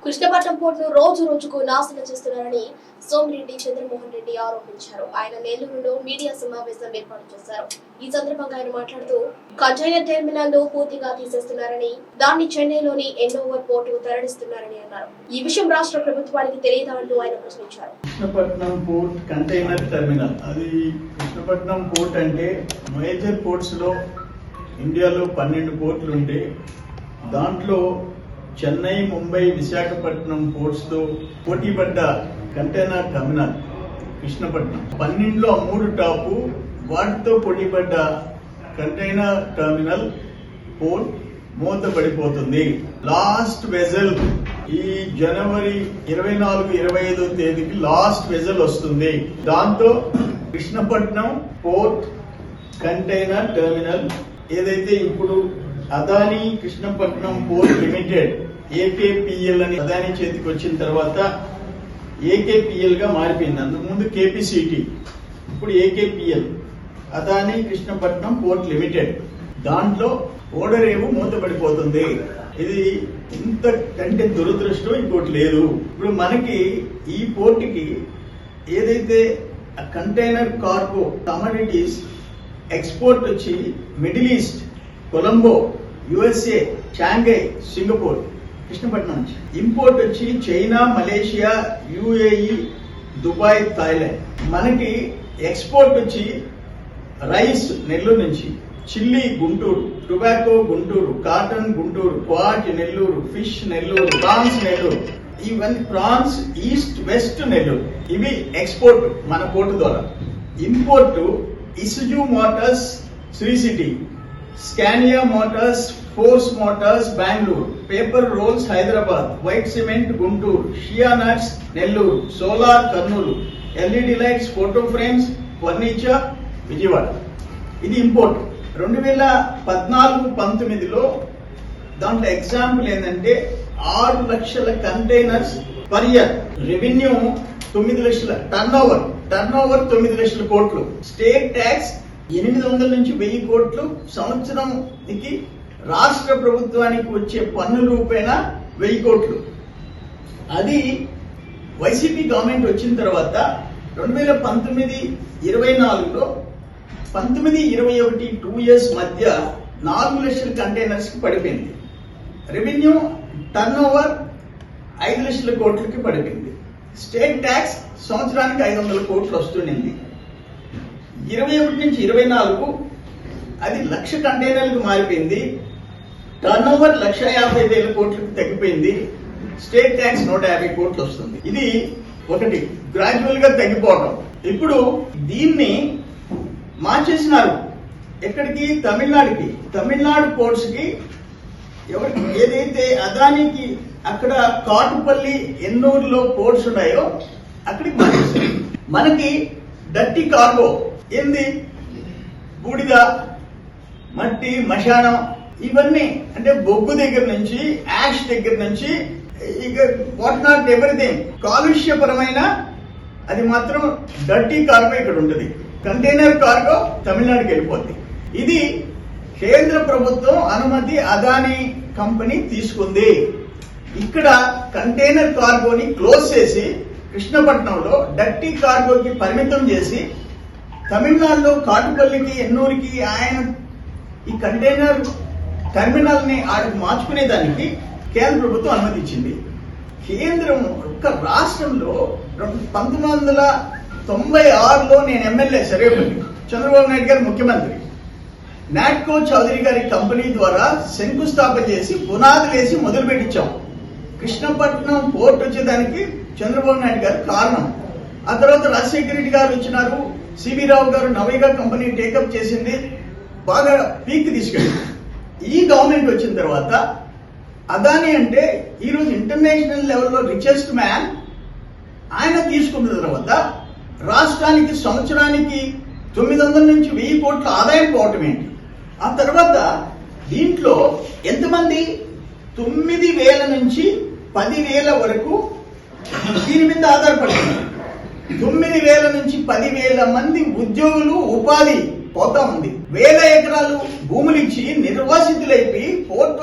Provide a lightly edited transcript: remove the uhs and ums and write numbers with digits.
కృష్ణపట్నం పోర్టును రోజు రోజుకు నాశనం చేస్తున్నారని సోమిరెడ్డి చంద్రమోహన్ రెడ్డి ఆరోపించారు. ఆయన నెల్లూరులో మీడియా సమావేశం ఏర్పాటు చేశారు. ఈ సందర్భంగా ఆయన మాట్లాడుతూ కంటైనర్ టెర్మినల్ ను పూర్తిగా తీసేస్తున్నారని, దాన్ని చెన్నైలోని ఎన్నోవర్ పోర్టుకు తరలిస్తున్నారని అన్నారు. ఈ విషయం రాష్ట్ర ప్రభుత్వానికి తెలియదా అంటూ ఆయన ప్రశ్నించారు. కృష్ణపట్నం పోర్ట్ కంటైనర్ టెర్మినల్, అది కృష్ణపట్నం పోర్ట్ అంటే మేజర్ పోర్ట్స్ లో ఇండియాలో 12 పోర్టులు ఉంటే దాంట్లో చెన్నై, ముంబై, విశాఖపట్నం పోర్ట్స్ తో పోటీ పడ్డ కంటైనర్ టెర్మినల్ కృష్ణపట్నం. 12లో 3 టాపు, వాటితో పోటీ పడ్డ కంటైనర్ టెర్మినల్ పోర్ట్ మూతపడిపోతుంది. లాస్ట్ వెజల్ ఈ జనవరి 24-25 తేదీకి లాస్ట్ వెజల్ వస్తుంది. దాంతో కృష్ణపట్నం పోర్ట్ కంటైనర్ టెర్మినల్ ఏదైతే ఇప్పుడు అదానీ కృష్ణపట్నం పోర్ట్ లిమిటెడ్ ఏకేపీఎల్ అని అదానీ చేతికి వచ్చిన తర్వాత ఏకేపీఎల్ గా మారిపోయింది. అంతకుముందు కేపీసీటీ, ఇప్పుడు ఏకేపీఎల్ అదానీ కృష్ణపట్నం పోర్ట్ లిమిటెడ్. దాంట్లో ఓడరేవు మూతపడిపోతుంది. ఇది ఇంతకంటే దురదృష్టం ఇంకోటి లేదు. ఇప్పుడు మనకి ఈ పోర్టుకి ఏదైతే కంటైనర్ కార్గో కమోడిటీస్ ఎక్స్పోర్ట్ వచ్చి middle east, Colombo, USA, Shanghai, Singapore, Krishnapatnam నుంచి ఇంపోర్ట్ వచ్చి China, Malaysia, UAE, Dubai, Thailand. మనకి ఎక్స్పోర్ట్ వచ్చి రైస్ నెల్లూరు నుంచి, chilli Guntur, tobacco Guntur, cotton Guntur, quartz Nellore, fish Nellore, prawns Nellore, even prawns east west Nellore. ఇవి ఎక్స్పోర్ట్ మన పోర్టు ద్వారా. Import Isuzu Motors Sri City, Scania Motors, Force Motors Bengaluru, paper rolls Hyderabad, white cement Guntur, shea nuts Nellore, solar Kurnool, LED lights, photo frames, furniture Vijayawada. ఇది import. 2014-19లో దాంట్లో example ఏంటంటే 6 లక్షల containers per year, revenue 9 లక్షల, turn over 9 లక్షల కోట్లు, స్టేట్ ట్యాక్స్ 800 నుంచి 1000 కోట్లు, సంవత్సరానికి రాష్ట్ర ప్రభుత్వానికి వచ్చే పన్ను రూపేణ 1000 కోట్లు. అది వైసీపీ గవర్నమెంట్ వచ్చిన తర్వాత 2019-24లో 19-21 2 ఇయర్స్ మధ్య 4 లక్షల కంటైనర్స్ కి పడిపోయింది. రెవెన్యూ టర్న్ ఓవర్ 5 లక్షల కోట్లకి పడిపోయింది. స్టేట్ ట్యాక్స్ సంవత్సరానికి 500 కోట్లు వస్తుండింది. 21 నుంచి 24 అది 1,00,000 కంటైనర్లకు మారిపోయింది. టర్న్ ఓవర్ 1,50,000 కోట్లకు తగ్గిపోయింది. స్టేట్ ట్యాక్స్ 150 కోట్లు వస్తుంది. ఇది ఒకటి గ్రాడ్యువల్ గా తగ్గిపోవడం. ఇప్పుడు దీన్ని మార్చేసినారు. ఎక్కడికి? తమిళనాడుకి. తమిళనాడు పోర్ట్స్ కి ఎవరికి ఏదైతే అదానికి అక్కడ కాటుపల్లి, ఎన్నూరులో పోర్ట్స్ ఉన్నాయో అక్కడికి మార్చేస్తారు. మనకి డర్టీ కార్గో ఏంది? బూడిద, మట్టి, మశానం, ఇవన్నీ అంటే బొగ్గు దగ్గర నుంచి, యాష్ దగ్గర నుంచి, ఇక వాట్ నాట్ ఎవ్రీథింగ్ కాలుష్యపరమైన అది మాత్రం డర్టీ కార్గో ఇక్కడ ఉంటుంది. కంటైనర్ కార్గో తమిళనాడుకి వెళ్ళిపోద్ది. ఇది కేంద్ర ప్రభుత్వం అనుమతి అదానీ కంపెనీ తీసుకుంది. ఇక్కడ కంటైనర్ కార్గోని క్లోజ్ చేసి కృష్ణపట్నంలో డర్టీ కార్గోకి పరిమితం చేసి తమిళనాడులో కాటుపల్లికి, ఎన్నూరుకి ఆయన ఈ కంటైనర్ టెర్మినల్ ని ఆడికి మార్చుకునేదానికి కేంద్ర ప్రభుత్వం అనుమతి ఇచ్చింది. కేంద్రం ఒక్క రాష్ట్రంలో 1996లో నేను ఎమ్మెల్యే సరేపల్లి, చంద్రబాబు నాయుడు గారు ముఖ్యమంత్రి, నాట్కో చౌదరి గారి కంపెనీ ద్వారా శంకుస్థాపన చేసి పునాదులు వేసి మొదలు పెట్టించాం. కృష్ణపట్నం పోర్ట్ వచ్చేదానికి చంద్రబాబు నాయుడు గారు కారణం. ఆ తర్వాత రాజశేఖర రెడ్డి గారు వచ్చినారు, సివి రావు గారు నవయుగ కంపెనీ టేకప్ చేసింది, బాగా పీక్ తీసుకెళ్ళింది. ఈ గవర్నమెంట్ వచ్చిన తర్వాత అదానీ అంటే ఈరోజు ఇంటర్నేషనల్ లెవెల్లో రిచెస్ట్ మ్యాన్, ఆయన తీసుకున్న తర్వాత రాష్ట్రానికి సంవత్సరానికి 900 నుంచి 1000 కోట్ల ఆదాయం పోవటం ఏంటి? ఆ తర్వాత దీంట్లో ఎంతమంది 9,000 నుంచి 10,000 వరకు దీని మీద ఆధారపడుతున్నారు. 9,000 నుంచి 10,000 మంది ఉద్యోగులు, ఉపాధి పోతా ఉంది. 1000 ఎకరాలు భూములు ఇచ్చి నిర్వాసితులైపోయి పోర్ట్